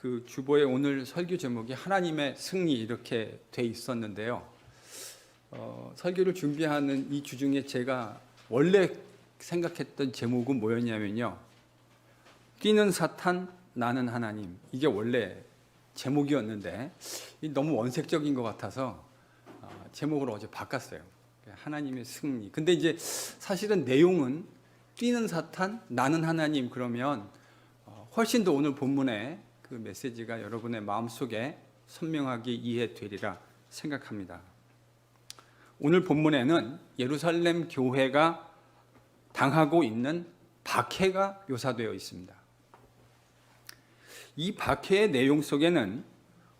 그 주보에 오늘 설교 제목이 하나님의 승리 이렇게 돼 있었는데요. 설교를 준비하는 이 주 중에 제가 원래 생각했던 제목은 뭐였냐면요. 뛰는 사탄, 나는 하나님. 이게 원래 제목이었는데 너무 원색적인 것 같아서 제목을 어제 바꿨어요. 하나님의 승리. 근데 이제 사실은 내용은 뛰는 사탄, 나는 하나님 그러면 훨씬 더 오늘 본문의 그 메시지가 여러분의 마음속에 선명하게 이해되리라 생각합니다. 오늘 본문에는 예루살렘 교회가 당하고 있는 박해가 묘사되어 있습니다. 이 박해의 내용 속에는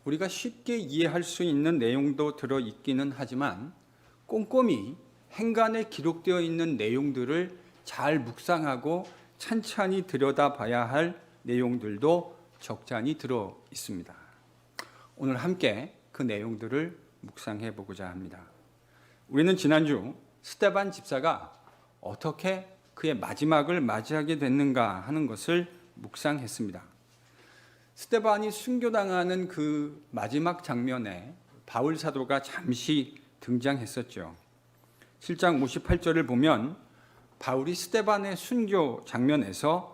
우리가 쉽게 이해할 수 있는 내용도 들어있기는 하지만 꼼꼼히 행간에 기록되어 있는 내용들을 잘 묵상하고 찬찬히 들여다봐야 할 내용들도 적잖이 들어 있습니다. 오늘 함께 그 내용들을 묵상해 보고자 합니다. 우리는 지난주 스데반 집사가 어떻게 그의 마지막을 맞이하게 됐는가 하는 것을 묵상했습니다. 스데반이 순교당하는 그 마지막 장면에 바울 사도가 잠시 등장했었죠. 7장 58절을 보면 바울이 스데반의 순교 장면에서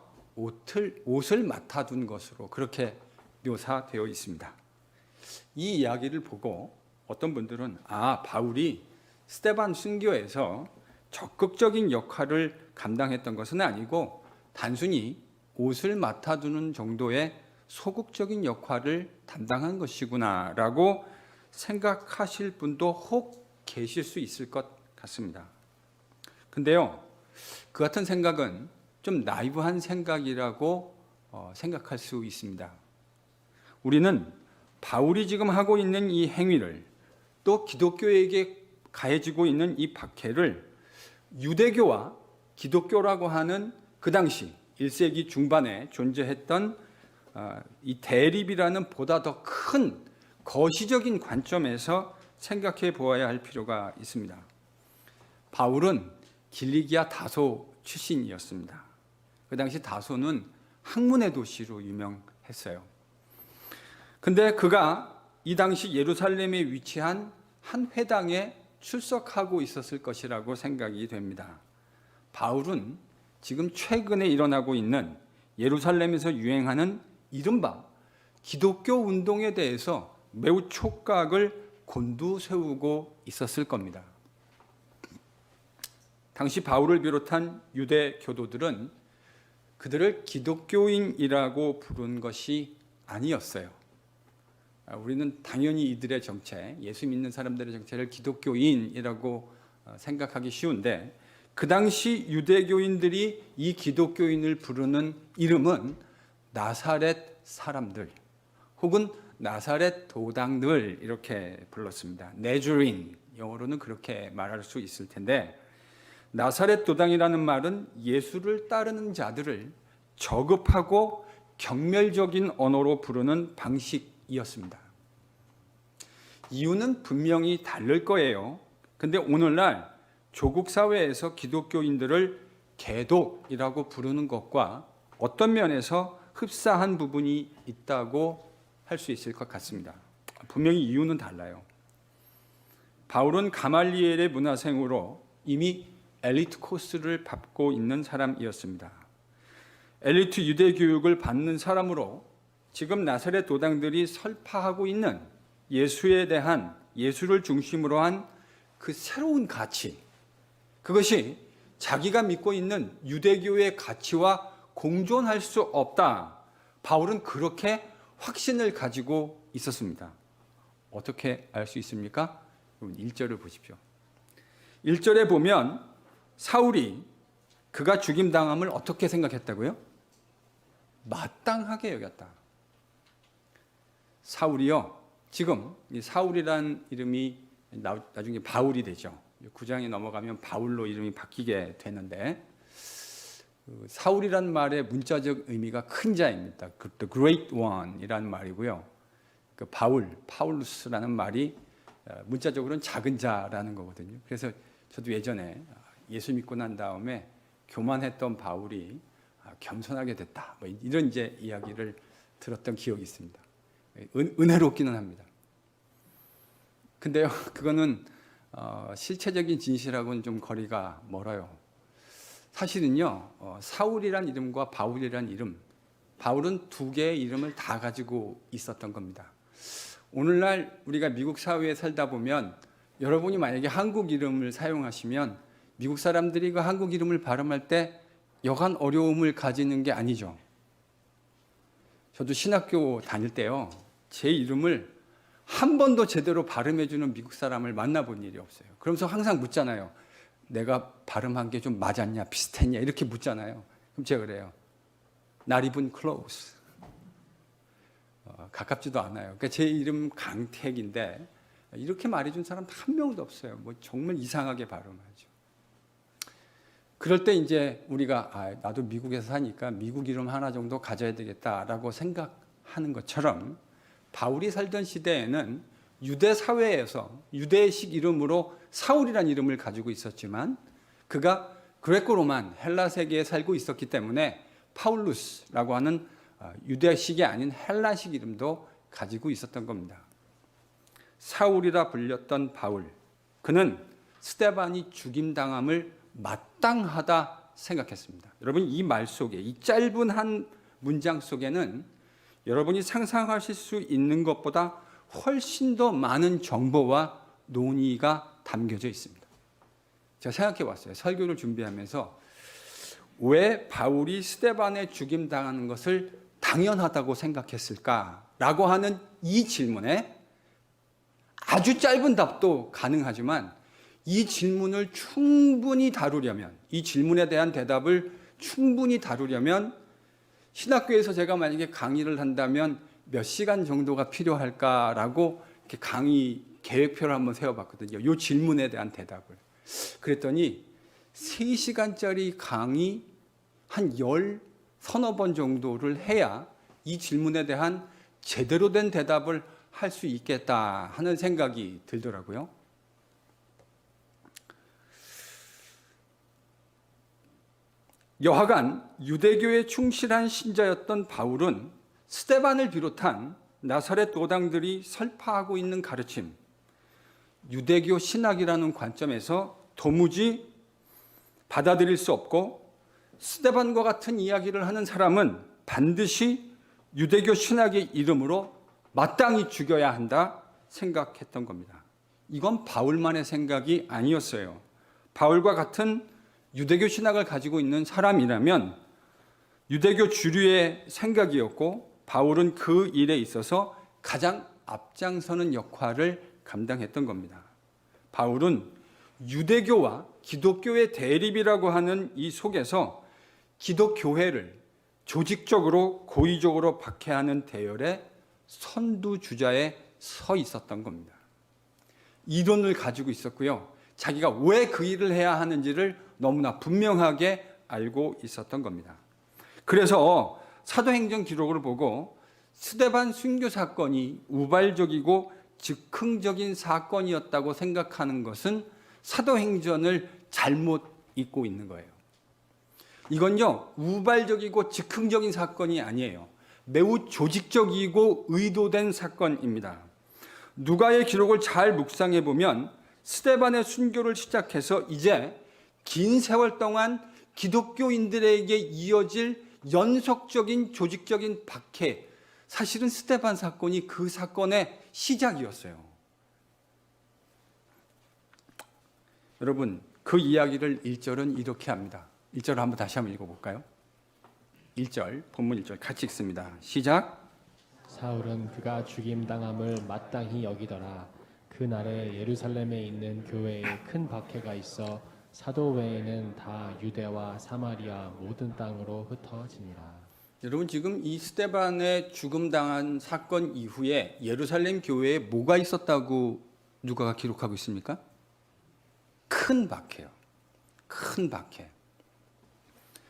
옷을 맡아둔 것으로 그렇게 묘사되어 있습니다. 이 이야기를 보고 어떤 분들은 바울이 스데반 순교에서 적극적인 역할을 감당했던 것은 아니고 단순히 옷을 맡아두는 정도의 소극적인 역할을 담당한 것이구나라고 생각하실 분도 혹 계실 수 있을 것 같습니다. 근데요, 그 같은 생각은 좀 나이브한 생각이라고 생각할 수 있습니다. 우리는 바울이 지금 하고 있는 이 행위를 또 기독교에게 가해지고 있는 이 박해를 유대교와 기독교라고 하는 그 당시 1세기 중반에 존재했던 이 대립이라는 보다 더 큰 거시적인 관점에서 생각해 보아야 할 필요가 있습니다. 바울은 길리기아 다소 출신이었습니다. 그 당시 다소는 학문의 도시로 유명했어요. 근데 그가 이 당시 예루살렘에 위치한 한 회당에 출석하고 있었을 것이라고 생각이 됩니다. 바울은 지금 최근에 일어나고 있는 예루살렘에서 유행하는 이른바 기독교 운동에 대해서 매우 촉각을 곤두세우고 있었을 겁니다. 당시 바울을 비롯한 유대 교도들은 그들을 기독교인이라고 부른 것이 아니었어요. 우리는 당연히 이들의 정체, 예수 믿는 사람들의 정체를 기독교인이라고 생각하기 쉬운데 그 당시 유대교인들이 이 기독교인을 부르는 이름은 나사렛 사람들 혹은 나사렛 도당들 이렇게 불렀습니다. 네주린, 영어로는 그렇게 말할 수 있을 텐데 나사렛 도당이라는 말은 예수를 따르는 자들을 저급하고 경멸적인 언어로 부르는 방식이었습니다. 이유는 분명히 다를 거예요. 근데 오늘날 조국 사회에서 기독교인들을 개독이라고 부르는 것과 어떤 면에서 흡사한 부분이 있다고 할 수 있을 것 같습니다. 분명히 이유는 달라요. 바울은 가말리엘의 문화생으로 이미 엘리트 코스를 밟고 있는 사람이었습니다. 엘리트 유대 교육을 받는 사람으로 지금 나사렛 도당들이 설파하고 있는 예수에 대한 예수를 중심으로 한 그 새로운 가치, 그것이 자기가 믿고 있는 유대교의 가치와 공존할 수 없다. 바울은 그렇게 확신을 가지고 있었습니다. 어떻게 알 수 있습니까? 1절을 보십시오. 1절에 보면 사울이 그가 죽임당함을 어떻게 생각했다고요? 마땅하게 여겼다. 사울이요. 지금 이 사울이란 이름이 나중에 바울이 되죠. 9장에 넘어가면 바울로 이름이 바뀌게 되는데 사울이란 말의 문자적 의미가 큰 자입니다. The Great One이라는 말이고요. 그 파울루스라는 말이 문자적으로는 작은 자라는 거거든요. 그래서 저도 예전에 예수 믿고 난 다음에 교만했던 바울이 겸손하게 됐다. 뭐 이런 이제 이야기를 들었던 기억이 있습니다. 은혜롭기는 합니다. 근데요, 그거는 실체적인 진실하고는 좀 거리가 멀어요. 사실은요, 사울이란 이름과 바울이란 이름, 바울은 두 개의 이름을 다 가지고 있었던 겁니다. 오늘날 우리가 미국 사회에 살다 보면 여러분이 만약에 한국 이름을 사용하시면 미국 사람들이 그 한국 이름을 발음할 때 여간 어려움을 가지는 게 아니죠. 저도 신학교 다닐 때요, 제 이름을 한 번도 제대로 발음해주는 미국 사람을 만나본 일이 없어요. 그러면서 항상 묻잖아요. 내가 발음한 게 좀 맞았냐, 비슷했냐, 이렇게 묻잖아요. 그럼 제가 그래요. Not even close. 가깝지도 않아요. 그러니까 제 이름 강택인데 이렇게 말해준 사람 한 명도 없어요. 뭐 정말 이상하게 발음하죠. 그럴 때 이제 우리가 나도 미국에서 사니까 미국 이름 하나 정도 가져야 되겠다라고 생각하는 것처럼 바울이 살던 시대에는 유대 사회에서 유대식 이름으로 사울이라는 이름을 가지고 있었지만 그가 그레코로만 헬라 세계에 살고 있었기 때문에 파울루스라고 하는 유대식이 아닌 헬라식 이름도 가지고 있었던 겁니다. 사울이라 불렸던 바울, 그는 스데반이 죽임당함을 마땅하다 생각했습니다. 여러분, 이 말 속에, 이 짧은 한 문장 속에는 여러분이 상상하실 수 있는 것보다 훨씬 더 많은 정보와 논의가 담겨져 있습니다. 제가 생각해 봤어요. 설교를 준비하면서 왜 바울이 스데반에 죽임당하는 것을 당연하다고 생각했을까라고 하는 이 질문에 아주 짧은 답도 가능하지만 이 질문을 충분히 다루려면, 이 질문에 대한 대답을 충분히 다루려면 신학교에서 제가 만약에 강의를 한다면 몇 시간 정도가 필요할까라고 이렇게 강의 계획표를 한번 세워봤거든요. 이 질문에 대한 대답을. 그랬더니 3시간짜리 강의 한 서너 번 정도를 해야 이 질문에 대한 제대로 된 대답을 할 수 있겠다 하는 생각이 들더라고요. 여하간 유대교에 충실한 신자였던 바울은 스데반을 비롯한 나사렛 도당들이 설파하고 있는 가르침, 유대교 신학이라는 관점에서 도무지 받아들일 수 없고 스데반과 같은 이야기를 하는 사람은 반드시 유대교 신학의 이름으로 마땅히 죽여야 한다 생각했던 겁니다. 이건 바울만의 생각이 아니었어요. 바울과 같은 유대교 신학을 가지고 있는 사람이라면 유대교 주류의 생각이었고 바울은 그 일에 있어서 가장 앞장서는 역할을 감당했던 겁니다. 바울은 유대교와 기독교의 대립이라고 하는 이 속에서 기독교회를 조직적으로 고의적으로 박해하는 대열의 선두주자에 서 있었던 겁니다. 이론을 가지고 있었고요. 자기가 왜 그 일을 해야 하는지를 너무나 분명하게 알고 있었던 겁니다. 그래서 사도행전 기록을 보고 스데반 순교 사건이 우발적이고 즉흥적인 사건이었다고 생각하는 것은 사도행전을 잘못 읽고 있는 거예요. 이건요, 우발적이고 즉흥적인 사건이 아니에요. 매우 조직적이고 의도된 사건입니다. 누가의 기록을 잘 묵상해 보면 스데반의 순교를 시작해서 이제 긴 세월 동안 기독교인들에게 이어질 연속적인 조직적인 박해, 사실은 스데반 사건이 그 사건의 시작이었어요. 여러분, 그 이야기를 1절은 이렇게 합니다. 1절을 한번 다시 한번 읽어볼까요? 1절, 본문 1절 같이 읽습니다. 시작. 사울은 그가 죽임당함을 마땅히 여기더라. 그날에 예루살렘에 있는 교회에 큰 박해가 있어 사도 외에는 다 유대와 사마리아 모든 땅으로 흩어지니라. 여러분, 지금 이 스데반의 죽음당한 사건 이후에 예루살렘 교회에 뭐가 있었다고 누가가 기록하고 있습니까? 큰 박해요. 큰 박해.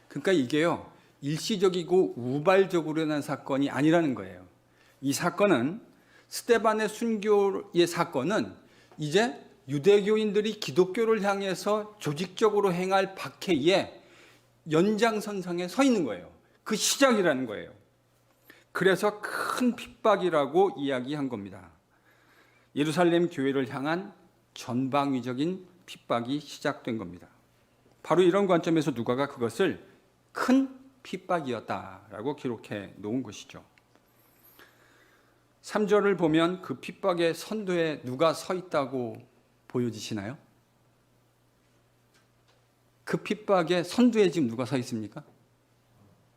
그러니까 이게요, 일시적이고 우발적으로 난 사건이 아니라는 거예요. 이 사건은, 스데반의 순교의 사건은 이제 유대교인들이 기독교를 향해서 조직적으로 행할 박해의 연장선상에 서 있는 거예요. 그 시작이라는 거예요. 그래서 큰 핍박이라고 이야기한 겁니다. 예루살렘 교회를 향한 전방위적인 핍박이 시작된 겁니다. 바로 이런 관점에서 누가가 그것을 큰 핍박이었다라고 기록해 놓은 것이죠. 3절을 보면 그 핍박의 선두에 누가 서 있다고 보여지시나요? 그 핍박의 선두에 지금 누가 서 있습니까?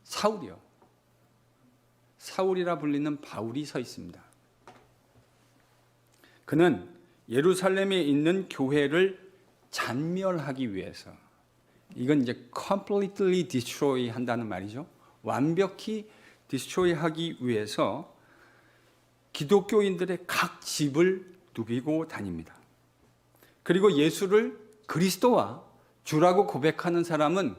사울이요. 사울이라 불리는 바울이 서 있습니다. 그는 예루살렘에 있는 교회를 잔멸하기 위해서, 이건 이제 completely destroy 한다는 말이죠. 완벽히 destroy 하기 위해서 기독교인들의 각 집을 누비고 다닙니다. 그리고 예수를 그리스도와 주라고 고백하는 사람은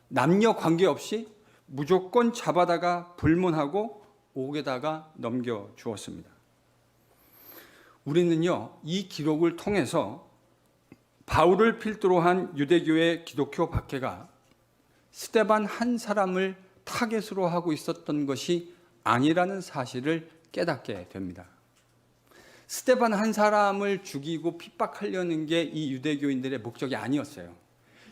남녀 관계없이 무조건 잡아다가 불문하고 옥에다가 넘겨주었습니다. 우리는요, 이 기록을 통해서 바울을 필두로 한 유대교의 기독교 박해가 스데반 한 사람을 타겟으로 하고 있었던 것이 아니라는 사실을 깨닫게 됩니다. 스데반 한 사람을 죽이고 핍박하려는 게 이 유대교인들의 목적이 아니었어요.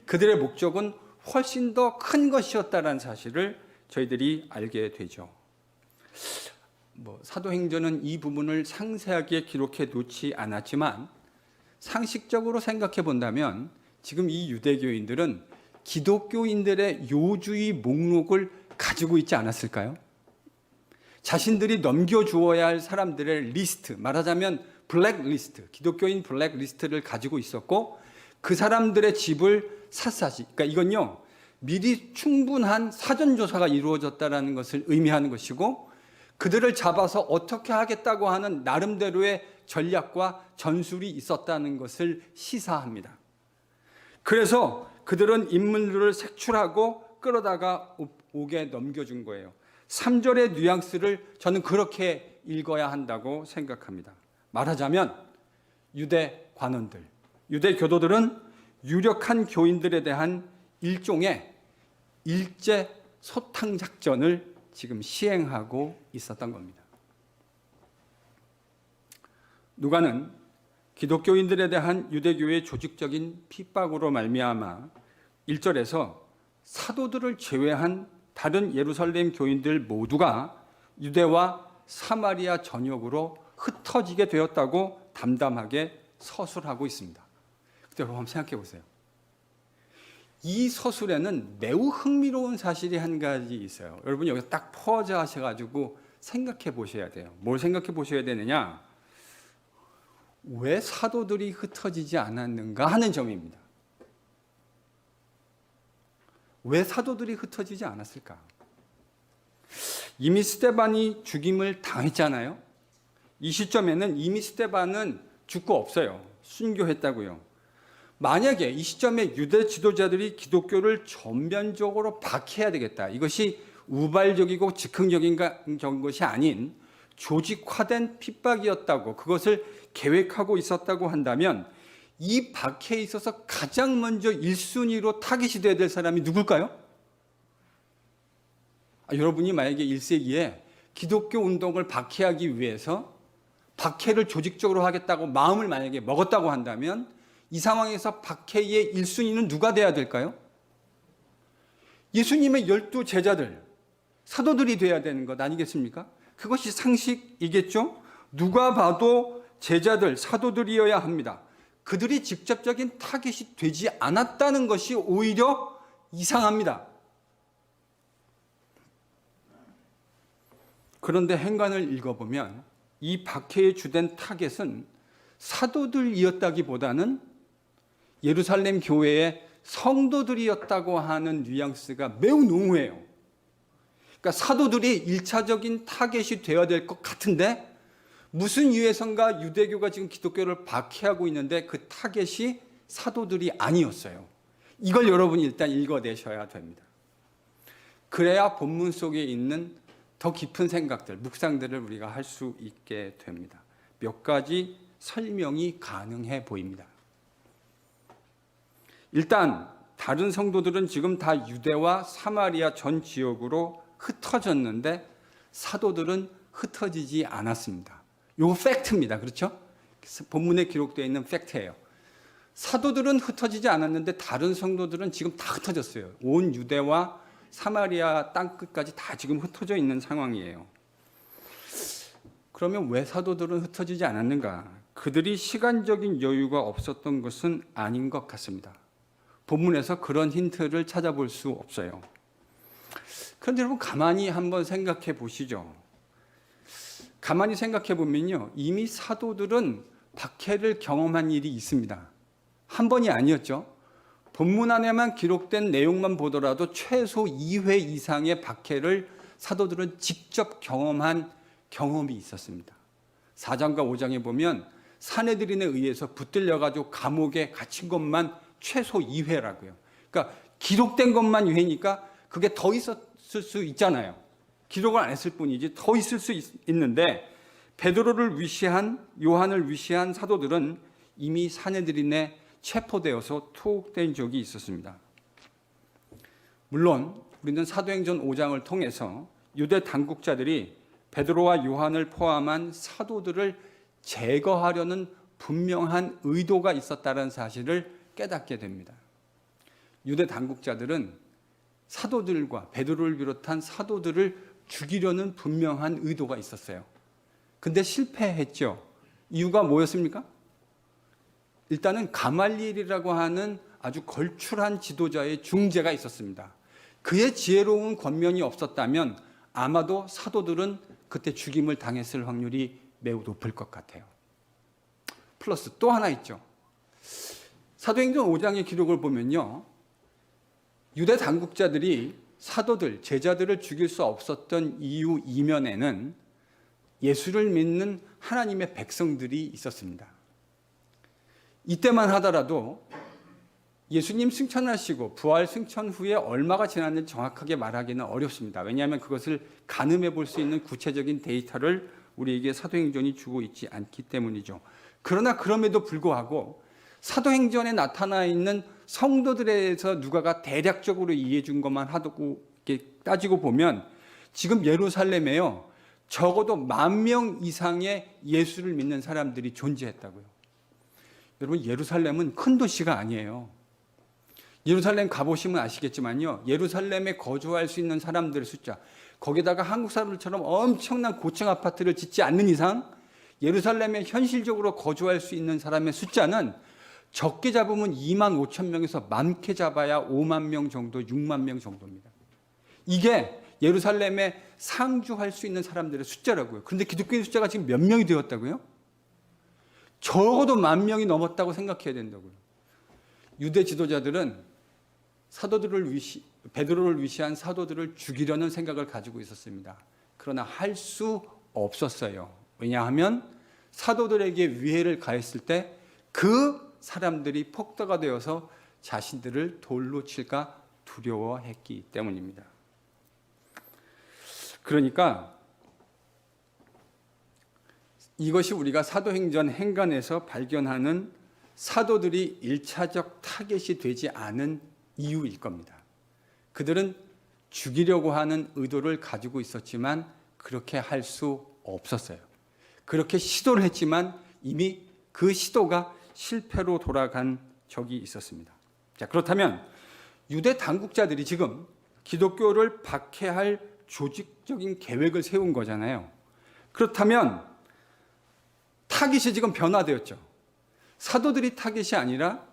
그들의 목적은 훨씬 더 큰 것이었다는 사실을 저희들이 알게 되죠. 사도행전은 이 부분을 상세하게 기록해 놓지 않았지만 상식적으로 생각해 본다면 지금 이 유대교인들은 기독교인들의 요주의 목록을 가지고 있지 않았을까요? 자신들이 넘겨주어야 할 사람들의 리스트, 말하자면 블랙리스트, 기독교인 블랙리스트를 가지고 있었고 그 사람들의 집을 샅샅이, 그러니까 이건요 미리 충분한 사전조사가 이루어졌다는 것을 의미하는 것이고 그들을 잡아서 어떻게 하겠다고 하는 나름대로의 전략과 전술이 있었다는 것을 시사합니다. 그래서 그들은 인물들을 색출하고 끌어다가 옥에 넘겨준 거예요. 3절의 뉘앙스를 저는 그렇게 읽어야 한다고 생각합니다. 말하자면 유대 관원들, 유대 교도들은 유력한 교인들에 대한 일종의 일제 소탕 작전을 지금 시행하고 있었던 겁니다. 누가는 기독교인들에 대한 유대교의 조직적인 핍박으로 말미암아 1절에서 사도들을 제외한 다른 예루살렘 교인들 모두가 유대와 사마리아 전역으로 흩어지게 되었다고 담담하게 서술하고 있습니다. 근데 여러분 한번 생각해 보세요. 이 서술에는 매우 흥미로운 사실이 한 가지 있어요. 여러분 여기서 딱 퍼즈 하셔가지고 생각해 보셔야 돼요. 뭘 생각해 보셔야 되느냐? 왜 사도들이 흩어지지 않았는가 하는 점입니다. 왜 사도들이 흩어지지 않았을까? 이미 스데반이 죽임을 당했잖아요. 이 시점에는 이미 스데반은 죽고 없어요. 순교했다고요. 만약에 이 시점에 유대 지도자들이 기독교를 전면적으로 박해해야 되겠다. 이것이 우발적이고 즉흥적인 것이 아닌 조직화된 핍박이었다고 그것을 계획하고 있었다고 한다면 이 박해에 있어서 가장 먼저 1순위로 타깃이 되어야 될 사람이 누굴까요? 여러분이 만약에 1세기에 기독교 운동을 박해하기 위해서 박해를 조직적으로 하겠다고 마음을 만약에 먹었다고 한다면 이 상황에서 박해의 1순위는 누가 돼야 될까요? 예수님의 12 제자들, 사도들이 돼야 되는 것 아니겠습니까? 그것이 상식이겠죠? 누가 봐도 제자들, 사도들이어야 합니다. 그들이 직접적인 타겟이 되지 않았다는 것이 오히려 이상합니다. 그런데 행간을 읽어보면 이 박해의 주된 타겟은 사도들이었다기보다는 예루살렘 교회의 성도들이었다고 하는 뉘앙스가 매우 농후해요. 그러니까 사도들이 1차적인 타겟이 되어야 될 것 같은데 무슨 이유에선가 유대교가 지금 기독교를 박해하고 있는데 그 타겟이 사도들이 아니었어요. 이걸 여러분이 일단 읽어내셔야 됩니다. 그래야 본문 속에 있는 더 깊은 생각들, 묵상들을 우리가 할 수 있게 됩니다. 몇 가지 설명이 가능해 보입니다. 일단 다른 성도들은 지금 다 유대와 사마리아 전 지역으로 흩어졌는데 사도들은 흩어지지 않았습니다. 이거 팩트입니다. 그렇죠? 본문에 기록되어 있는 팩트예요. 사도들은 흩어지지 않았는데 다른 성도들은 지금 다 흩어졌어요. 온 유대와 사마리아 땅끝까지 다 지금 흩어져 있는 상황이에요. 그러면 왜 사도들은 흩어지지 않았는가? 그들이 시간적인 여유가 없었던 것은 아닌 것 같습니다. 본문에서 그런 힌트를 찾아볼 수 없어요. 그런데 여러분 가만히 한번 생각해 보시죠. 가만히 생각해 보면요, 이미 사도들은 박해를 경험한 일이 있습니다. 한 번이 아니었죠. 본문 안에만 기록된 내용만 보더라도 최소 2회 이상의 박해를 사도들은 직접 경험한 경험이 있었습니다. 4장과 5장에 보면 사내들인에 의해서 붙들려가지고 감옥에 갇힌 것만 최소 2회라고요. 그러니까 기록된 것만 2회니까 그게 더 있었을 수 있잖아요. 기록을 안 했을 뿐이지 더 있을 수 있는데, 베드로를 위시한, 요한을 위시한 사도들은 이미 사내들인에 체포되어서 투옥된 적이 있었습니다. 물론 우리는 사도행전 5장을 통해서 유대 당국자들이 베드로와 요한을 포함한 사도들을 제거하려는 분명한 의도가 있었다는 사실을 깨닫게 됩니다. 유대 당국자들은 사도들과 베드로를 비롯한 사도들을 죽이려는 분명한 의도가 있었어요. 근데 실패했죠. 이유가 뭐였습니까? 일단은 가말리엘이라고 하는 아주 걸출한 지도자의 중재가 있었습니다. 그의 지혜로운 권면이 없었다면 아마도 사도들은 그때 죽임을 당했을 확률이 매우 높을 것 같아요. 플러스 또 하나 있죠. 사도행전 5장의 기록을 보면요, 유대 당국자들이 사도들, 제자들을 죽일 수 없었던 이유 이면에는 예수를 믿는 하나님의 백성들이 있었습니다. 이때만 하더라도 예수님 승천하시고 부활 승천 후에 얼마가 지났는지 정확하게 말하기는 어렵습니다. 왜냐하면 그것을 가늠해 볼 수 있는 구체적인 데이터를 우리에게 사도행전이 주고 있지 않기 때문이죠. 그러나 그럼에도 불구하고 사도행전에 나타나 있는 성도들에 대해서 누가가 대략적으로 이해해 준 것만 하고 따지고 보면 지금 예루살렘에요, 적어도 10,000명 이상의 예수를 믿는 사람들이 존재했다고요. 여러분, 예루살렘은 큰 도시가 아니에요. 예루살렘 가보시면 아시겠지만요, 예루살렘에 거주할 수 있는 사람들의 숫자, 거기다가 한국 사람들처럼 엄청난 고층 아파트를 짓지 않는 이상 예루살렘에 현실적으로 거주할 수 있는 사람의 숫자는 적게 잡으면 25,000명에서 많게 잡아야 5만 명 정도, 6만 명 정도입니다. 이게 예루살렘에 상주할 수 있는 사람들의 숫자라고요. 그런데 기독교인 숫자가 지금 몇 명이 되었다고요? 적어도 10,000명이 넘었다고 생각해야 된다고요. 유대 지도자들은 베드로를 위시한 사도들을 죽이려는 생각을 가지고 있었습니다. 그러나 할 수 없었어요. 왜냐하면 사도들에게 위해를 가했을 때 그 사람들이 폭도가 되어서 자신들을 돌로 칠까 두려워했기 때문입니다. 그러니까 이것이 우리가 사도행전 행간에서 발견하는 사도들이 1차적 타겟이 되지 않은 이유일 겁니다. 그들은 죽이려고 하는 의도를 가지고 있었지만 그렇게 할 수 없었어요. 그렇게 시도를 했지만 이미 그 시도가 실패로 돌아간 적이 있었습니다. 자, 그렇다면 유대 당국자들이 지금 기독교를 박해할 조직적인 계획을 세운 거잖아요. 그렇다면 타깃이 지금 변화되었죠. 사도들이 타깃이 아니라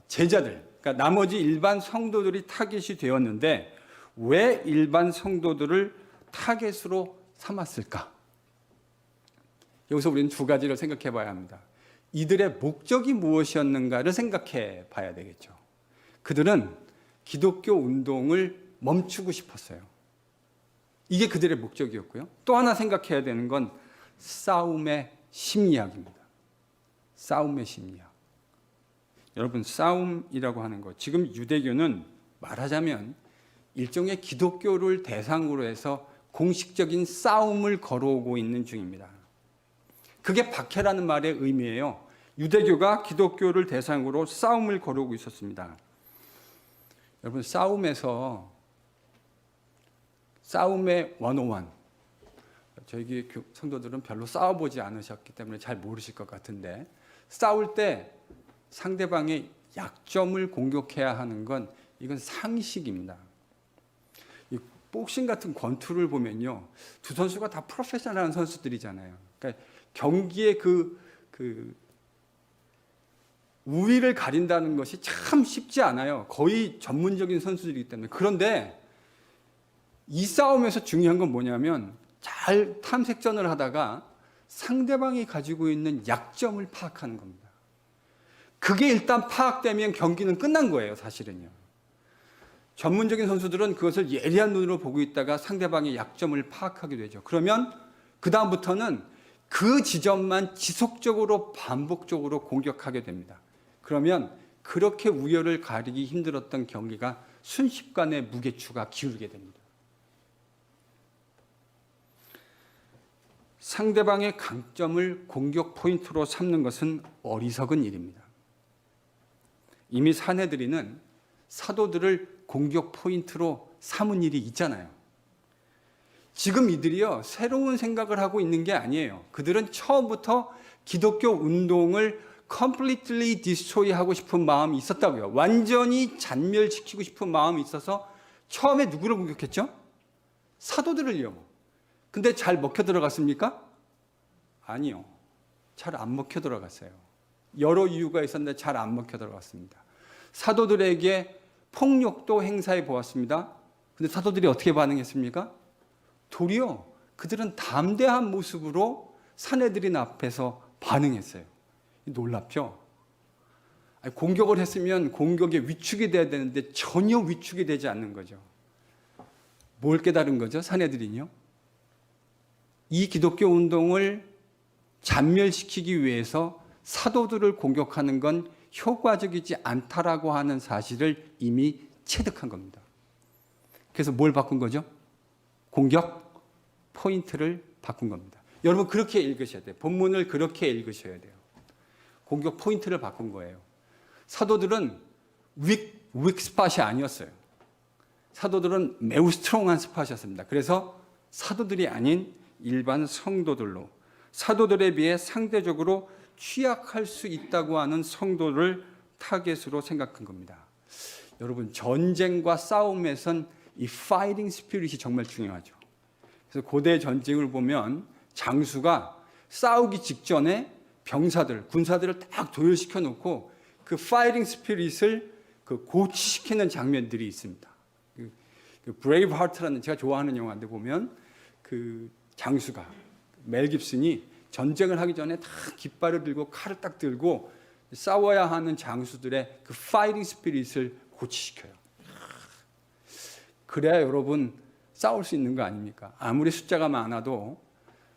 제자들, 그러니까 나머지 일반 성도들이 타깃이 되었는데 왜 일반 성도들을 타깃으로 삼았을까? 여기서 우리는 두 가지를 생각해 봐야 합니다. 이들의 목적이 무엇이었는가를 생각해 봐야 되겠죠. 그들은 기독교 운동을 멈추고 싶었어요. 이게 그들의 목적이었고요. 또 하나 생각해야 되는 건 싸움의 심리학입니다. 싸움의 심리학. 여러분, 싸움이라고 하는 것, 지금 유대교는 말하자면 일종의 기독교를 대상으로 해서 공식적인 싸움을 걸어오고 있는 중입니다. 그게 박해라는 말의 의미예요. 유대교가 기독교를 대상으로 싸움을 걸어오고 있었습니다. 여러분, 싸움의 101, 저희 교회 성도들은 별로 싸워보지 않으셨기 때문에 잘 모르실 것 같은데, 싸울 때 상대방의 약점을 공격해야 하는 건 이건 상식입니다. 이 복싱 같은 권투를 보면요, 두 선수가 다 프로페셔널한 선수들이잖아요. 그러니까 경기의 그 우위를 가린다는 것이 참 쉽지 않아요. 거의 전문적인 선수들이기 때문에. 그런데 이 싸움에서 중요한 건 뭐냐면, 잘 탐색전을 하다가 상대방이 가지고 있는 약점을 파악하는 겁니다. 그게 일단 파악되면 경기는 끝난 거예요, 사실은요. 전문적인 선수들은 그것을 예리한 눈으로 보고 있다가 상대방의 약점을 파악하게 되죠. 그러면 그다음부터는 그 지점만 지속적으로 반복적으로 공격하게 됩니다. 그러면 그렇게 우열을 가리기 힘들었던 경기가 순식간에 무게추가 기울게 됩니다. 상대방의 강점을 공격 포인트로 삼는 것은 어리석은 일입니다. 이미 사내들이는 사도들을 공격 포인트로 삼은 일이 있잖아요. 지금 이들이요, 새로운 생각을 하고 있는 게 아니에요. 그들은 처음부터 기독교 운동을 completely destroy 하고 싶은 마음이 있었다고요. 완전히 잔멸시키고 싶은 마음이 있어서 처음에 누구를 공격했죠? 사도들을요. 근데 잘 먹혀 들어갔습니까? 아니요. 잘 안 먹혀 들어갔어요. 여러 이유가 있었는데 잘 안 먹혀 들어갔습니다. 사도들에게 폭력도 행사해 보았습니다. 근데 사도들이 어떻게 반응했습니까? 도리어 그들은 담대한 모습으로 사내들인 앞에서 반응했어요. 놀랍죠? 공격을 했으면 공격에 위축이 돼야 되는데 전혀 위축이 되지 않는 거죠. 뭘 깨달은 거죠? 사내들이요. 이 기독교 운동을 잔멸시키기 위해서 사도들을 공격하는 건 효과적이지 않다라고 하는 사실을 이미 체득한 겁니다. 그래서 뭘 바꾼 거죠? 공격 포인트를 바꾼 겁니다. 여러분 그렇게 읽으셔야 돼요. 본문을 그렇게 읽으셔야 돼요. 공격 포인트를 바꾼 거예요. 사도들은 윅 스팟이 아니었어요. 사도들은 매우 스트롱한 스팟이었습니다. 그래서 사도들이 아닌 일반 성도들로, 사도들에 비해 상대적으로 취약할 수 있다고 하는 성도를 타겟으로 생각한 겁니다. 여러분 전쟁과 싸움에선 이 파이팅 스피릿이 정말 중요하죠. 그래서 고대 전쟁을 보면 장수가 싸우기 직전에 병사들, 군사들을 딱 도열시켜 놓고 그 파이팅 스피릿을 고취시키는 장면들이 있습니다. 브레이브 하트라는 제가 좋아하는 영화인데 보면 그 장수가 멜 깁슨이 전쟁을 하기 전에 다 깃발을 들고 칼을 딱 들고 싸워야 하는 장수들의 그 파이팅 스피릿을 고취시켜요. 그래야 여러분 싸울 수 있는 거 아닙니까? 아무리 숫자가 많아도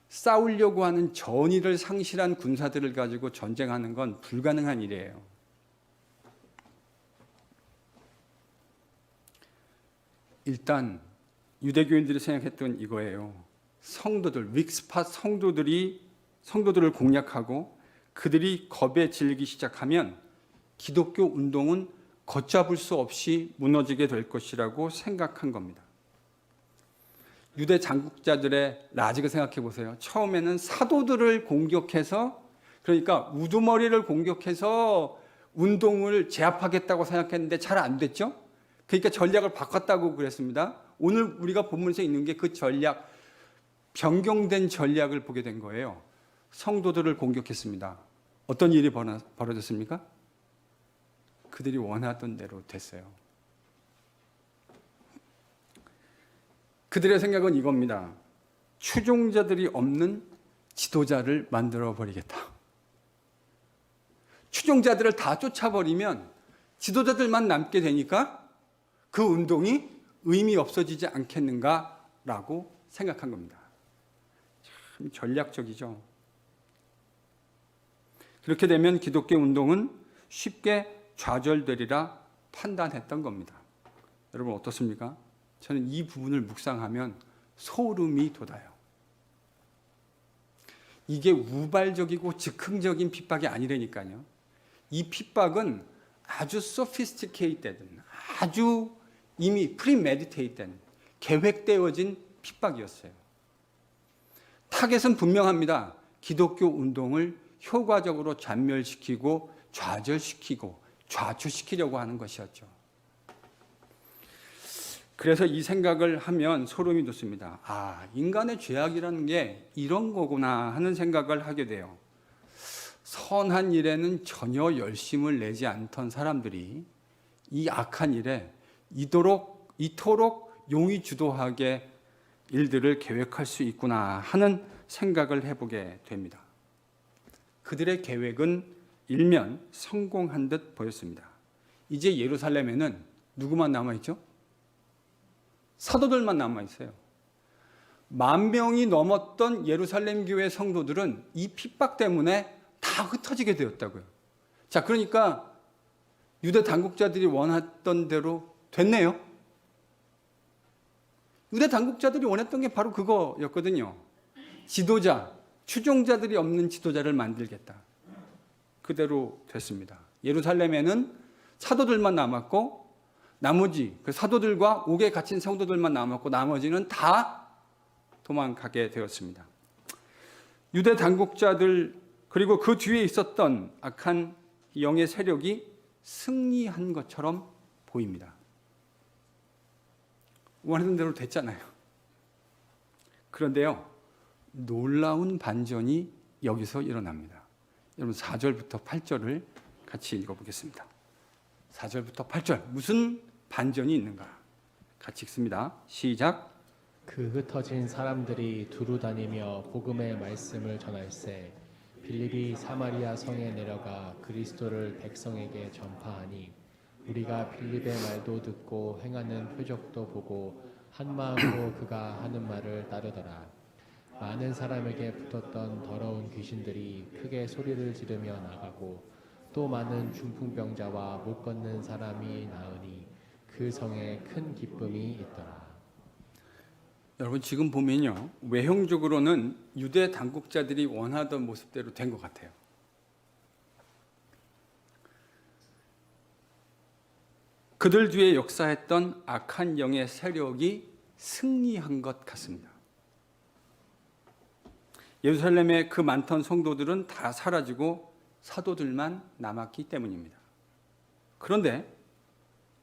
싸우려고 하는 전의를 상실한 군사들을 가지고 전쟁하는 건 불가능한 일이에요. 일단 유대교인들이 생각했던 이거예요. 성도들, 윅스팟 성도들을 공략하고 그들이 겁에 질리기 시작하면 기독교 운동은 걷잡을 수 없이 무너지게 될 것이라고 생각한 겁니다. 유대 장국자들의 라직을 생각해 보세요. 처음에는 사도들을 공격해서, 그러니까 우두머리를 공격해서 운동을 제압하겠다고 생각했는데 잘 안 됐죠? 그러니까 전략을 바꿨다고 그랬습니다. 오늘 우리가 본문에서 있는 게 그 전략, 변경된 전략을 보게 된 거예요. 성도들을 공격했습니다. 어떤 일이 벌어졌습니까? 그들이 원하던 대로 됐어요. 그들의 생각은 이겁니다. 추종자들이 없는 지도자를 만들어 버리겠다. 추종자들을 다 쫓아버리면 지도자들만 남게 되니까 그 운동이 의미 없어지지 않겠는가라고 생각한 겁니다. 참 전략적이죠. 그렇게 되면 기독교 운동은 쉽게 좌절되리라 판단했던 겁니다. 여러분 어떻습니까? 저는 이 부분을 묵상하면 소름이 돋아요. 이게 우발적이고 즉흥적인 핍박이 아니라니까요. 이 핍박은 아주 sophisticated, 아주 이미 premeditated, 계획되어진 핍박이었어요. 타겟은 분명합니다. 기독교 운동을 효과적으로 잔멸시키고 좌절시키고 좌초시키려고 하는 것이었죠. 그래서 이 생각을 하면 소름이 돋습니다. 인간의 죄악이라는 게 이런 거구나 하는 생각을 하게 돼요. 선한 일에는 전혀 열심을 내지 않던 사람들이 이 악한 일에 이토록 용의 주도하게 일들을 계획할 수 있구나 하는 생각을 해보게 됩니다. 그들의 계획은 일면 성공한 듯 보였습니다. 이제 예루살렘에는 누구만 남아있죠? 사도들만 남아있어요. 10,000명이 넘었던 예루살렘 교회 성도들은 이 핍박 때문에 다 흩어지게 되었다고요. 자, 그러니까 유대 당국자들이 원했던 대로 됐네요. 유대 당국자들이 원했던 게 바로 그거였거든요. 지도자, 추종자들이 없는 지도자를 만들겠다. 그대로 됐습니다. 예루살렘에는 사도들만 남았고 나머지 그 사도들과 옥에 갇힌 성도들만 남았고 나머지는 다 도망가게 되었습니다. 유대 당국자들 그리고 그 뒤에 있었던 악한 영의 세력이 승리한 것처럼 보입니다. 원하는 대로 됐잖아요. 그런데요, 놀라운 반전이 여기서 일어납니다. 여러분 4절부터 8절을 같이 읽어보겠습니다. 4절부터 8절 무슨 반전이 있는가? 같이 읽습니다. 시작. 그 흩어진 사람들이 두루 다니며 복음의 말씀을 전할세 빌립이 사마리아 성에 내려가 그리스도를 백성에게 전파하니 우리가 빌립의 말도 듣고 행하는 표적도 보고 한 마음으로 그가 하는 말을 따르더라. 많은 사람에게 붙었던 더러운 귀신들이 크게 소리를 지르며 나가고 또 많은 중풍병자와 못 걷는 사람이 나으니 그 성에 큰 기쁨이 있더라. 여러분 지금 보면요, 외형적으로는 유대 당국자들이 원하던 모습대로 된 것 같아요. 그들 뒤에 역사했던 악한 영의 세력이 승리한 것 같습니다. 예루살렘의 그 많던 성도들은 다 사라지고 사도들만 남았기 때문입니다. 그런데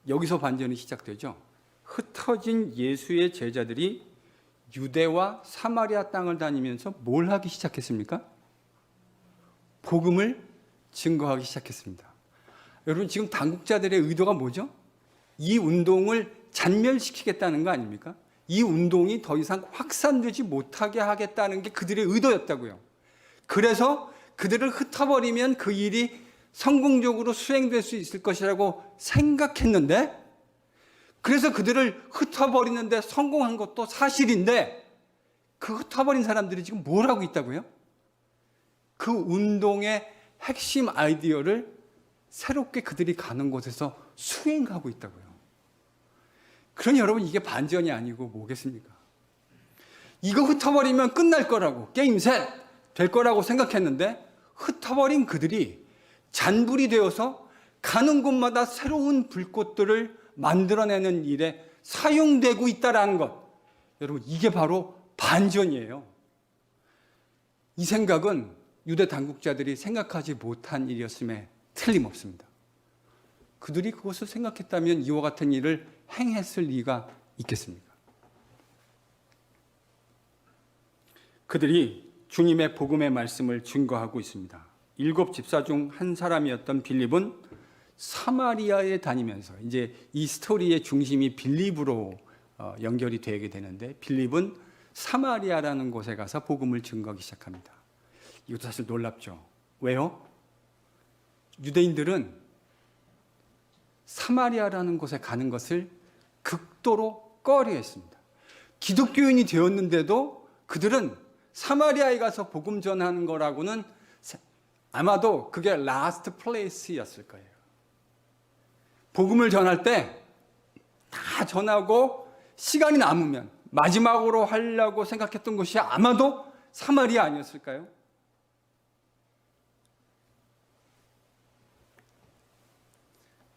여기서 반전이 시작되죠. 흩어진 예수의 제자들이 유대와 사마리아 땅을 다니면서 뭘 하기 시작했습니까? 복음을 증거하기 시작했습니다. 여러분 지금 당국자들의 의도가 뭐죠? 이 운동을 잔멸시키겠다는 거 아닙니까? 이 운동이 더 이상 확산되지 못하게 하겠다는 게 그들의 의도였다고요. 그래서 그들을 흩어버리면 그 일이 성공적으로 수행될 수 있을 것이라고 생각했는데, 그래서 그들을 흩어버리는데 성공한 것도 사실인데, 그 흩어버린 사람들이 지금 뭘 하고 있다고요? 그 운동의 핵심 아이디어를 새롭게 그들이 가는 곳에서 수행하고 있다고요. 그러니 여러분 이게 반전이 아니고 뭐겠습니까? 이거 흩어버리면 끝날 거라고, 게임 셋 될 거라고 생각했는데 흩어버린 그들이 잔불이 되어서 가는 곳마다 새로운 불꽃들을 만들어내는 일에 사용되고 있다는 것. 여러분 이게 바로 반전이에요. 이 생각은 유대 당국자들이 생각하지 못한 일이었음에 틀림없습니다. 그들이 그것을 생각했다면 이와 같은 일을 행했을 리가 있겠습니까? 그들이 주님의 복음의 말씀을 증거하고 있습니다. 7 집사 중 한 사람이었던 빌립은 사마리아에 다니면서, 이제 이 스토리의 중심이 빌립으로 연결이 되게 되는데, 빌립은 사마리아라는 곳에 가서 복음을 증거하기 시작합니다. 이것도 사실 놀랍죠. 왜요? 유대인들은 사마리아라는 곳에 가는 것을 극도로 꺼려했습니다. 기독교인이 되었는데도 그들은 사마리아에 가서 복음 전하는 거라고는 아마도 그게 라스트 플레이스였을 거예요. 복음을 전할 때 다 전하고 시간이 남으면 마지막으로 하려고 생각했던 곳이 아마도 사마리아 아니었을까요?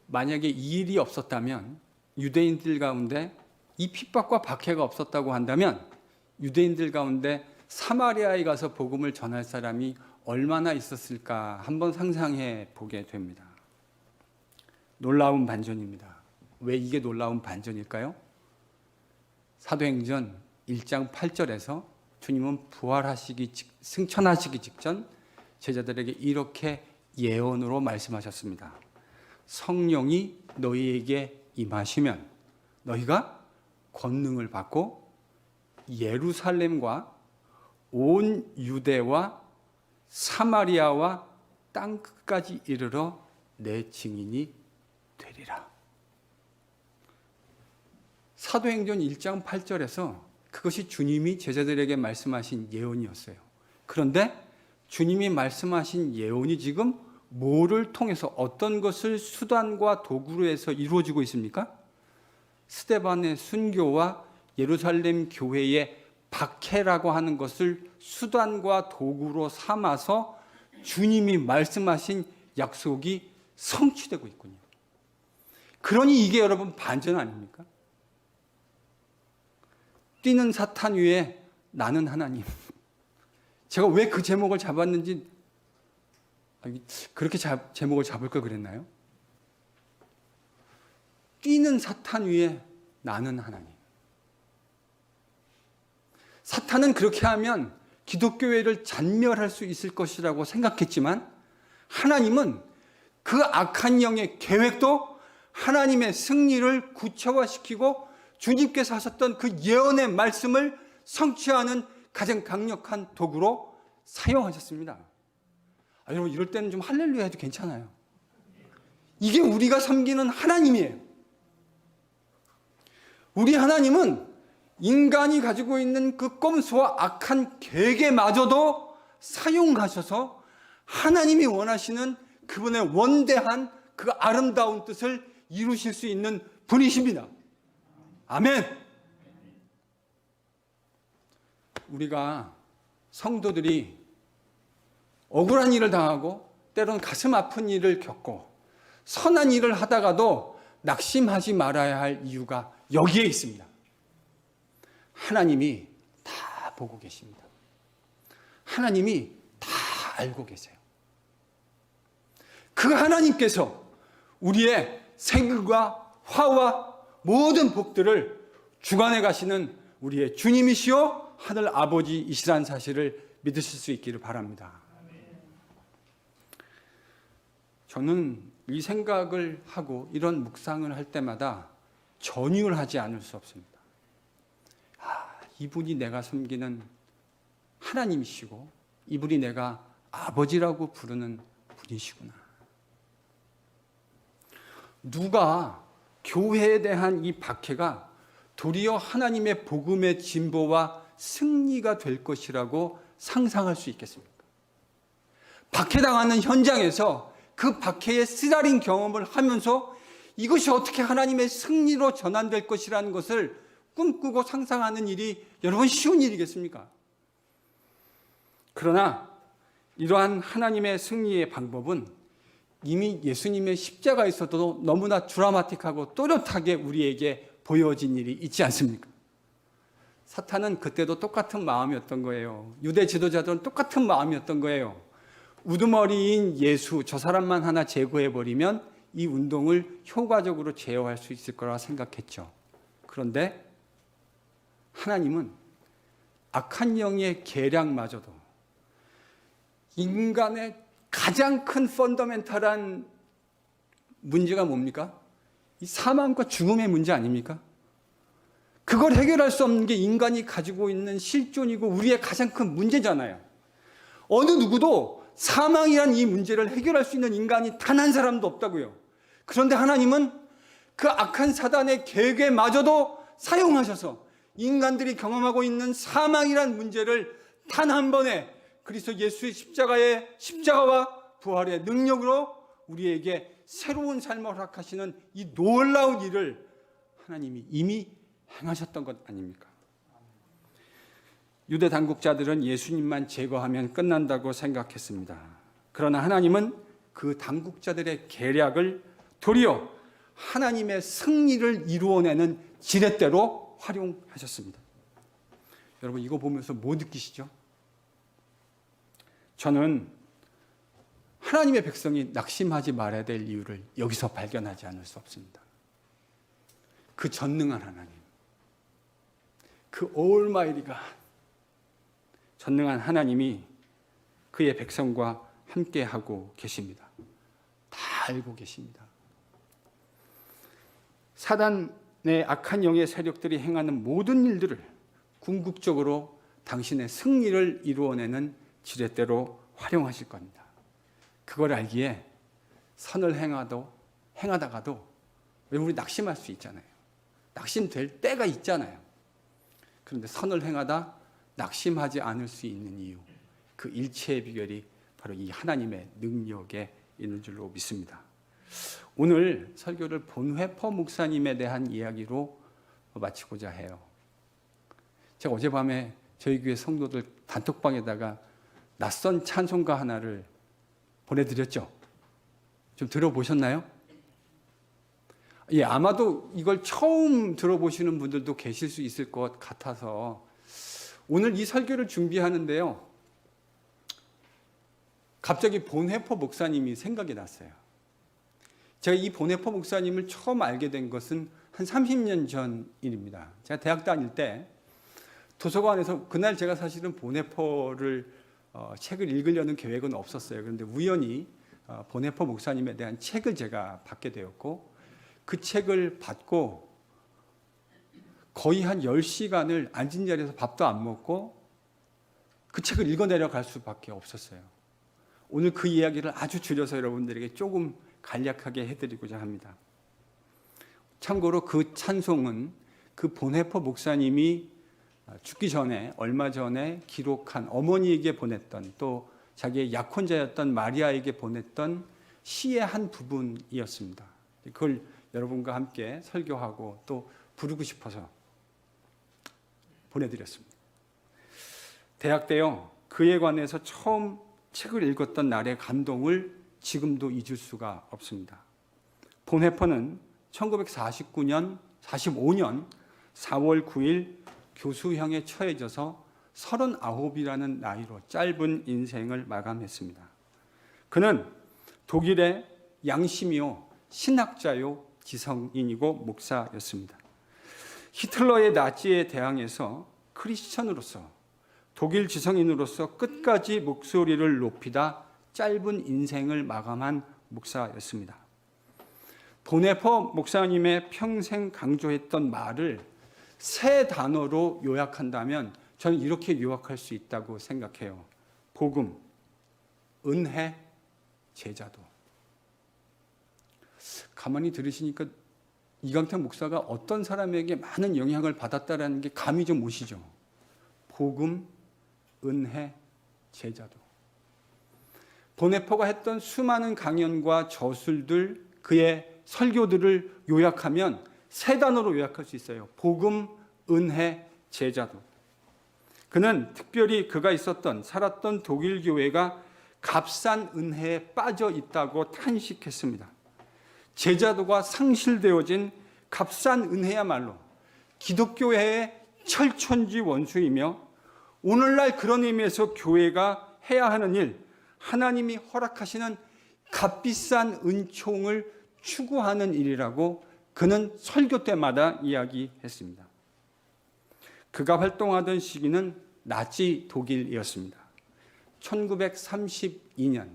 만약에 이 일이 없었다면, 유대인들 가운데 이 핍박과 박해가 없었다고 한다면 유대인들 가운데 사마리아에 가서 복음을 전할 사람이 얼마나 있었을까 한번 상상해 보게 됩니다. 놀라운 반전입니다. 왜 이게 놀라운 반전일까요? 사도행전 1장 8절에서 주님은 승천하시기 직전 제자들에게 이렇게 예언으로 말씀하셨습니다. 성령이 너희에게 임하시면 너희가 권능을 받고 예루살렘과 온 유대와 사마리아와 땅 끝까지 이르러 내 증인이 되리라. 사도행전 1장 8절에서 그것이 주님이 제자들에게 말씀하신 예언이었어요. 그런데 주님이 말씀하신 예언이 지금 뭐를 통해서 어떤 것을 수단과 도구로 해서 이루어지고 있습니까? 스데반의 순교와 예루살렘 교회의 박해라고 하는 것을 수단과 도구로 삼아서 주님이 말씀하신 약속이 성취되고 있군요. 그러니 이게 여러분 반전 아닙니까? 뛰는 사탄 위에 나는 하나님. 제가 왜 그 제목을 잡았는지, 그렇게 제목을 잡을 걸 그랬나요? 뛰는 사탄 위에 나는 하나님. 사탄은 그렇게 하면 기독교회를 잔멸할 수 있을 것이라고 생각했지만 하나님은 그 악한 영의 계획도 하나님의 승리를 구체화시키고 주님께서 하셨던 그 예언의 말씀을 성취하는 가장 강력한 도구로 사용하셨습니다. 여러분 이럴 때는 좀 할렐루야 해도 괜찮아요. 이게 우리가 섬기는 하나님이에요. 우리 하나님은 인간이 가지고 있는 그 꼼수와 악한 계획에마저도 사용하셔서 하나님이 원하시는 그분의 원대한 그 아름다운 뜻을 이루실 수 있는 분이십니다. 아멘. 우리가 성도들이 억울한 일을 당하고 때로는 가슴 아픈 일을 겪고 선한 일을 하다가도 낙심하지 말아야 할 이유가 여기에 있습니다. 하나님이 다 보고 계십니다. 하나님이 다 알고 계세요. 그 하나님께서 우리의 생과 화와 모든 복들을 주관해 가시는 우리의 주님이시요 하늘 아버지이시라는 사실을 믿으실 수 있기를 바랍니다. 저는 이 생각을 하고 이런 묵상을 할 때마다 전율하지 않을 수 없습니다. 이분이 내가 섬기는 하나님이시고 이분이 내가 아버지라고 부르는 분이시구나. 누가 교회에 대한 이 박해가 도리어 하나님의 복음의 진보와 승리가 될 것이라고 상상할 수 있겠습니까? 박해당하는 현장에서 그 박해의 쓰라린 경험을 하면서 이것이 어떻게 하나님의 승리로 전환될 것이라는 것을 꿈꾸고 상상하는 일이 여러분 쉬운 일이겠습니까? 그러나 이러한 하나님의 승리의 방법은 이미 예수님의 십자가에서도 너무나 드라마틱하고 또렷하게 우리에게 보여진 일이 있지 않습니까? 사탄은 그때도 똑같은 마음이었던 거예요. 유대 지도자들은 똑같은 마음이었던 거예요. 우두머리인 예수, 저 사람만 하나 제거해버리면 이 운동을 효과적으로 제어할 수 있을 거라 생각했죠. 그런데 하나님은 악한 영의 계략마저도 인간의 가장 큰 펀더멘탈한 문제가 뭡니까? 이 사망과 죽음의 문제 아닙니까? 그걸 해결할 수 없는 게 인간이 가지고 있는 실존이고 우리의 가장 큰 문제잖아요. 어느 누구도 사망이란 이 문제를 해결할 수 있는 인간이 단 한 사람도 없다고요. 그런데 하나님은 그 악한 사단의 계획에마저도 사용하셔서 인간들이 경험하고 있는 사망이란 문제를 단 한 번에 그리스도 예수의 십자가와 부활의 능력으로 우리에게 새로운 삶을 허락하시는 이 놀라운 일을 하나님이 이미 행하셨던 것 아닙니까? 유대 당국자들은 예수님만 제거하면 끝난다고 생각했습니다. 그러나 하나님은 그 당국자들의 계략을 도리어 하나님의 승리를 이루어내는 지렛대로 활용하셨습니다. 여러분 이거 보면서 뭐 느끼시죠? 저는 하나님의 백성이 낙심하지 말아야 될 이유를 여기서 발견하지 않을 수 없습니다. 그 전능한 하나님, 그 올마이티 갓, 전능한 하나님이 그의 백성과 함께하고 계십니다. 다 알고 계십니다. 사단의 악한 영의 세력들이 행하는 모든 일들을 궁극적으로 당신의 승리를 이루어내는 지렛대로 활용하실 겁니다. 그걸 알기에 선을 행하다가도 우리 낙심할 수 있잖아요. 낙심될 때가 있잖아요. 그런데 선을 행하다 낙심하지 않을 수 있는 이유, 그 일체의 비결이 바로 이 하나님의 능력에 있는 줄로 믿습니다. 오늘 설교를 본회퍼 목사님에 대한 이야기로 마치고자 해요. 제가 어젯밤에 저희 교회 성도들 단톡방에다가 낯선 찬송가 하나를 보내드렸죠. 좀 들어보셨나요? 예, 아마도 이걸 처음 들어보시는 분들도 계실 수 있을 것 같아서 오늘 이 설교를 준비하는데요. 갑자기 본회퍼 목사님이 생각이 났어요. 제가 이 본회퍼 목사님을 처음 알게 된 것은 한 30년 전 일입니다. 제가 대학 다닐 때 도서관에서 그날 제가 사실은 본회퍼를 책을 읽으려는 계획은 없었어요. 그런데 우연히 본회퍼 목사님에 대한 책을 제가 받게 되었고 그 책을 받고 거의 한 10시간을 앉은 자리에서 밥도 안 먹고 그 책을 읽어내려갈 수밖에 없었어요. 오늘 그 이야기를 아주 줄여서 여러분들에게 조금 간략하게 해드리고자 합니다. 참고로 그 찬송은 그 본회퍼 목사님이 죽기 전에 얼마 전에 기록한 어머니에게 보냈던 또 자기의 약혼자였던 마리아에게 보냈던 시의 한 부분이었습니다. 그걸 여러분과 함께 설교하고 또 부르고 싶어서 보내드렸습니다. 대학 때요, 그에 관해서 처음 책을 읽었던 날의 감동을 지금도 잊을 수가 없습니다. 본회퍼는 1945년 4월 9일 교수형에 처해져서 39이라는 나이로 짧은 인생을 마감했습니다. 그는 독일의 양심이요, 신학자요, 지성인이고 목사였습니다. 히틀러의 나치에 대항해서 크리스천으로서 독일 지성인으로서 끝까지 목소리를 높이다 짧은 인생을 마감한 목사였습니다. 본회퍼 목사님의 평생 강조했던 말을 세 단어로 요약한다면 저는 이렇게 요약할 수 있다고 생각해요. 복음, 은혜, 제자도. 가만히 들으시니까 이강택 목사가 어떤 사람에게 많은 영향을 받았다라는 게 감이 좀 오시죠. 복음, 은혜, 제자도. 본회퍼가 했던 수많은 강연과 저술들, 그의 설교들을 요약하면 세 단어로 요약할 수 있어요. 복음, 은혜, 제자도. 그는 특별히 그가 살았던 독일 교회가 값싼 은혜에 빠져 있다고 탄식했습니다. 제자도가 상실되어진 값싼 은혜야말로 기독교회의 철천지 원수이며 오늘날 그런 의미에서 교회가 해야 하는 일, 하나님이 허락하시는 값비싼 은총을 추구하는 일이라고 그는 설교 때마다 이야기했습니다. 그가 활동하던 시기는 나치 독일이었습니다. 1932년,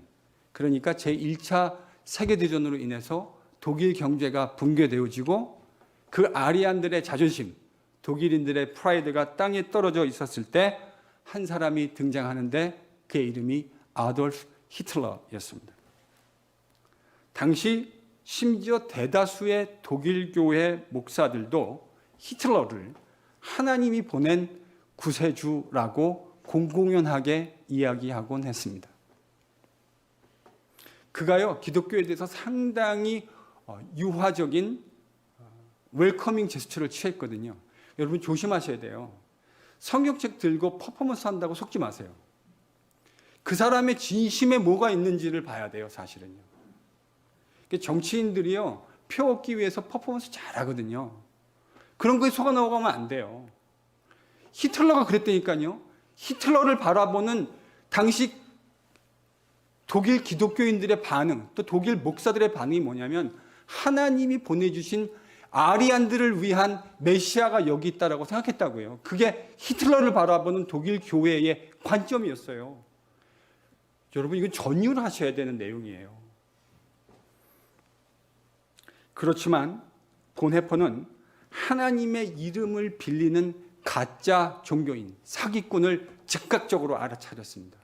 그러니까 제1차 세계대전으로 인해서 독일 경제가 붕괴되어지고 그 아리안들의 자존심, 독일인들의 프라이드가 땅에 떨어져 있었을 때 한 사람이 등장하는데 그의 이름이 아돌프 히틀러였습니다. 당시 심지어 대다수의 독일 교회 목사들도 히틀러를 하나님이 보낸 구세주라고 공공연하게 이야기하곤 했습니다. 그가요, 기독교에 대해서 상당히 유화적인 웰커밍 제스처를 취했거든요. 여러분 조심하셔야 돼요. 성경책 들고 퍼포먼스 한다고 속지 마세요. 그 사람의 진심에 뭐가 있는지를 봐야 돼요, 사실은요. 정치인들이요, 표 얻기 위해서 퍼포먼스 잘하거든요. 그런 거에 속아 넘어가면 안 돼요. 히틀러가 그랬다니까요. 히틀러를 바라보는 당시 독일 기독교인들의 반응, 또 독일 목사들의 반응이 뭐냐면 하나님이 보내주신 아리안들을 위한 메시아가 여기 있다라고 생각했다고요. 그게 히틀러를 바라보는 독일 교회의 관점이었어요. 여러분, 이건 전율을 하셔야 되는 내용이에요. 그렇지만 본헤퍼는 하나님의 이름을 빌리는 가짜 종교인, 사기꾼을 즉각적으로 알아차렸습니다.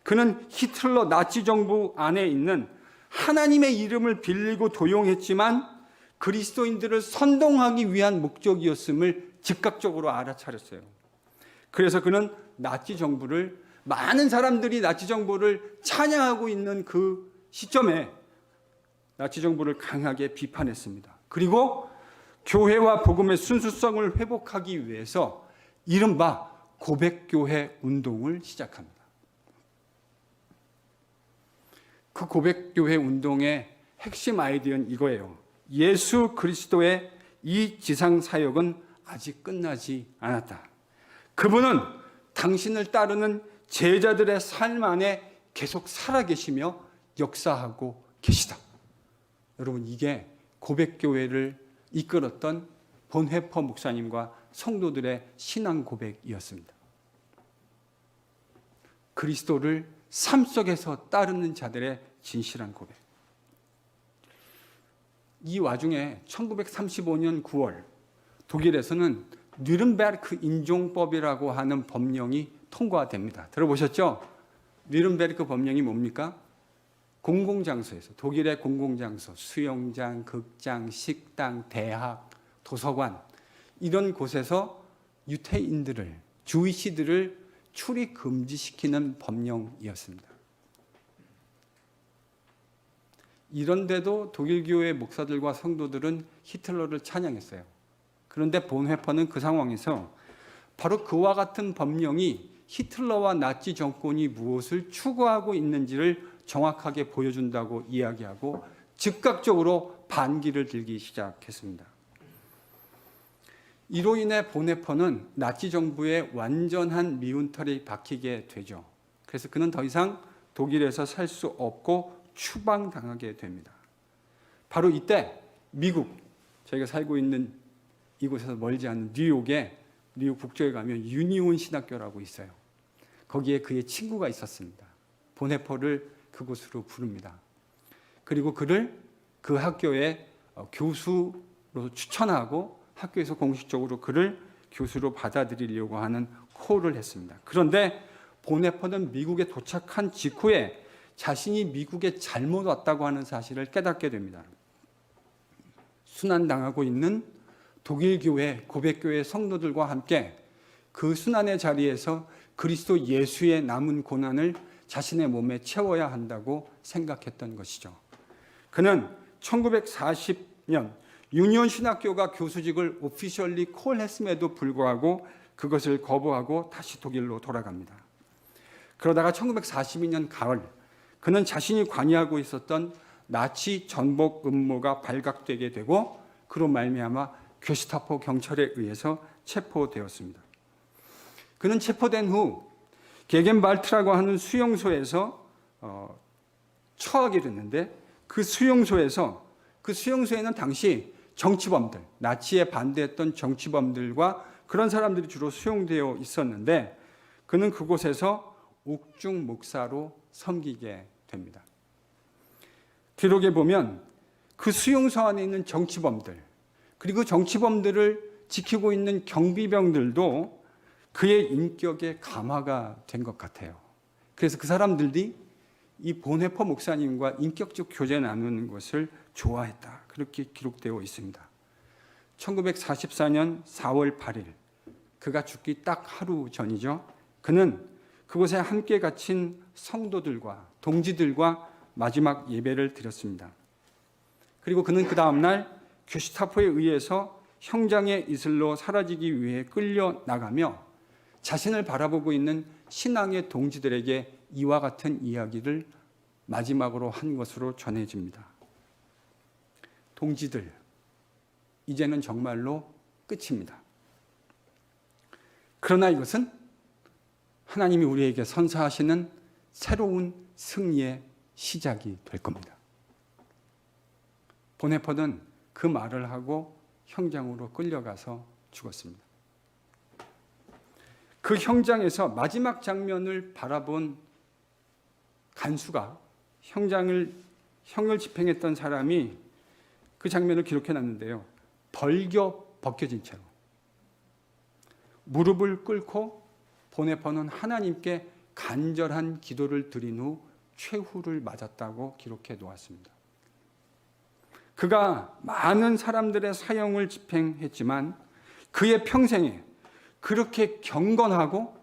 그는 히틀러 나치 정부 안에 있는 하나님의 이름을 빌리고 도용했지만 그리스도인들을 선동하기 위한 목적이었음을 즉각적으로 알아차렸어요. 그래서 그는 나치 정부를, 많은 사람들이 나치 정부를 찬양하고 있는 그 시점에 나치 정부를 강하게 비판했습니다. 그리고 교회와 복음의 순수성을 회복하기 위해서 이른바 고백교회 운동을 시작합니다. 그 고백교회 운동의 핵심 아이디어는 이거예요. 예수 그리스도의 이 지상 사역은 아직 끝나지 않았다. 그분은 당신을 따르는 제자들의 삶 안에 계속 살아계시며 역사하고 계시다. 여러분, 이게 고백교회를 이끌었던 본헤퍼 목사님과 성도들의 신앙 고백이었습니다. 그리스도를 삶 속에서 따르는 자들의 진실한 고백. 이 와중에 1935년 9월 독일에서는 뉘른베르크 인종법이라고 하는 법령이 통과됩니다. 들어보셨죠? 뉘른베르크 법령이 뭡니까? 공공장소에서, 독일의 공공장소, 수영장, 극장, 식당, 대학, 도서관, 이런 곳에서 유태인들을, 주이시들을 출입 금지시키는 법령이었습니다. 이런데도 독일 교회 목사들과 성도들은 히틀러를 찬양했어요. 그런데 본헤퍼는 그 상황에서 바로 그와 같은 법령이 히틀러와 나치 정권이 무엇을 추구하고 있는지를 정확하게 보여준다고 이야기하고 즉각적으로 반기를 들기 시작했습니다. 이로 인해 본헤퍼는 나치 정부의 완전한 미운털이 박히게 되죠. 그래서 그는 더 이상 독일에서 살 수 없고 추방당하게 됩니다. 바로 이때 미국, 저희가 살고 있는 이곳에서 멀지 않은 뉴욕에, 뉴욕 북쪽에 가면 유니온 신학교라고 있어요. 거기에 그의 친구가 있었습니다. 본헤퍼를 그곳으로 부릅니다. 그리고 그를 그 학교의 교수로 추천하고 학교에서 공식적으로 그를 교수로 받아들이려고 하는 콜을 했습니다. 그런데 본헤퍼는 미국에 도착한 직후에 자신이 미국에 잘못 왔다고 하는 사실을 깨닫게 됩니다. 순환당하고 있는 독일 교회, 고백교회 성도들과 함께 그 순환의 자리에서 그리스도 예수의 남은 고난을 자신의 몸에 채워야 한다고 생각했던 것이죠. 그는 1940년 유니온 신학교가 교수직을 오피셜리 콜했음에도 불구하고 그것을 거부하고 다시 독일로 돌아갑니다. 그러다가 1942년 가을, 그는 자신이 관여하고 있었던 나치 전복 음모가 발각되게 되고 그로 말미암아 게슈타포 경찰에 의해서 체포되었습니다. 그는 체포된 후 게겐발트라고 하는 수용소에서 처하게 됐는데 그 수용소에는 당시 정치범들, 나치에 반대했던 정치범들과 그런 사람들이 주로 수용되어 있었는데 그는 그곳에서 옥중 목사로 섬기게 됩니다. 기록에 보면 그 수용소 안에 있는 정치범들, 그리고 정치범들을 지키고 있는 경비병들도 그의 인격에 감화가 된 것 같아요. 그래서 그 사람들이 이 본헤퍼 목사님과 인격적 교제 나누는 것을 좋아했다. 그렇게 기록되어 있습니다. 1944년 4월 8일, 그가 죽기 딱 하루 전이죠. 그는 그곳에 함께 갇힌 성도들과 동지들과 마지막 예배를 드렸습니다. 그리고 그는 그 다음날 게슈타포에 의해서 형장의 이슬로 사라지기 위해 끌려 나가며 자신을 바라보고 있는 신앙의 동지들에게 이와 같은 이야기를 마지막으로 한 것으로 전해집니다. 동지들, 이제는 정말로 끝입니다. 그러나 이것은 하나님이 우리에게 선사하시는 새로운 승리의 시작이 될 겁니다. 보네포는 그 말을 하고 형장으로 끌려가서 죽었습니다. 그 형장에서 마지막 장면을 바라본 간수가 형을 집행했던 사람이 그 장면을 기록해 놨는데요. 벗겨진 채로 무릎을 꿇고 보네포는 하나님께 간절한 기도를 드린 후 최후를 맞았다고 기록해 놓았습니다. 그가 많은 사람들의 사형을 집행했지만 그의 평생에 그렇게 경건하고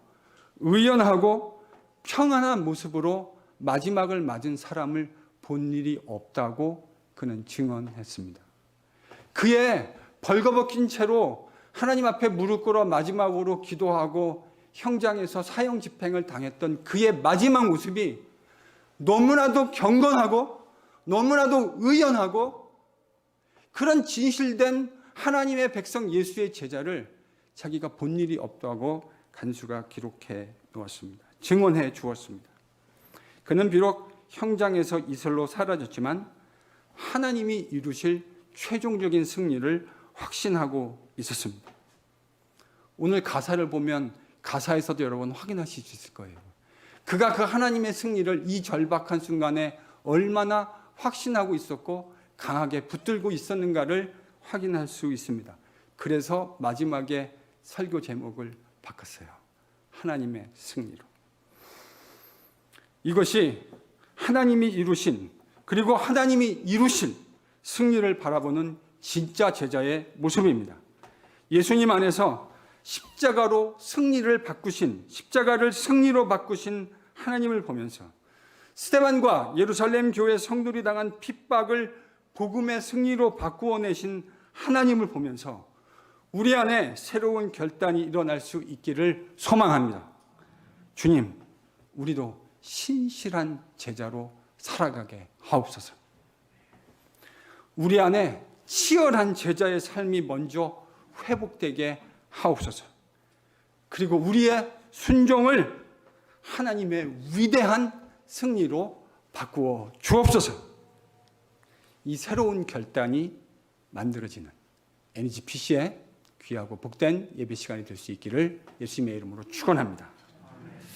의연하고 평안한 모습으로 마지막을 맞은 사람을 본 일이 없다고 그는 증언했습니다. 그의 벌거벗긴 채로 하나님 앞에 무릎 꿇어 마지막으로 기도하고 형장에서 사형 집행을 당했던 그의 마지막 모습이 너무나도 경건하고 너무나도 의연하고 그런 진실된 하나님의 백성 예수의 제자를 자기가 본 일이 없다고 간수가 기록해 놓았습니다. 증언해 주었습니다. 그는 비록 형장에서 이슬로 사라졌지만 하나님이 이루실 최종적인 승리를 확신하고 있었습니다. 오늘 가사를 보면 가사에서도 여러분 확인하실 수 있을 거예요. 그가 그 하나님의 승리를 이 절박한 순간에 얼마나 확신하고 있었고 강하게 붙들고 있었는가를 확인할 수 있습니다. 그래서 마지막에 설교 제목을 바꿨어요. 하나님의 승리로. 이것이 하나님이 이루신 그리고 하나님이 이루실 승리를 바라보는 진짜 제자의 모습입니다. 예수님 안에서 십자가로 승리를 바꾸신, 십자가를 승리로 바꾸신 하나님을 보면서 스데반과 예루살렘 교회 성도들이 당한 핍박을 복음의 승리로 바꾸어 내신 하나님을 보면서 우리 안에 새로운 결단이 일어날 수 있기를 소망합니다. 주님, 우리도 신실한 제자로 살아가게 하옵소서. 우리 안에 치열한 제자의 삶이 먼저 회복되게 하옵소서. 그리고 우리의 순종을 하나님의 위대한 승리로 바꾸어 주옵소서. 이 새로운 결단이 만들어지는 NGPC의 귀하고 복된 예배 시간이 될 수 있기를 예수님의 이름으로 축원합니다.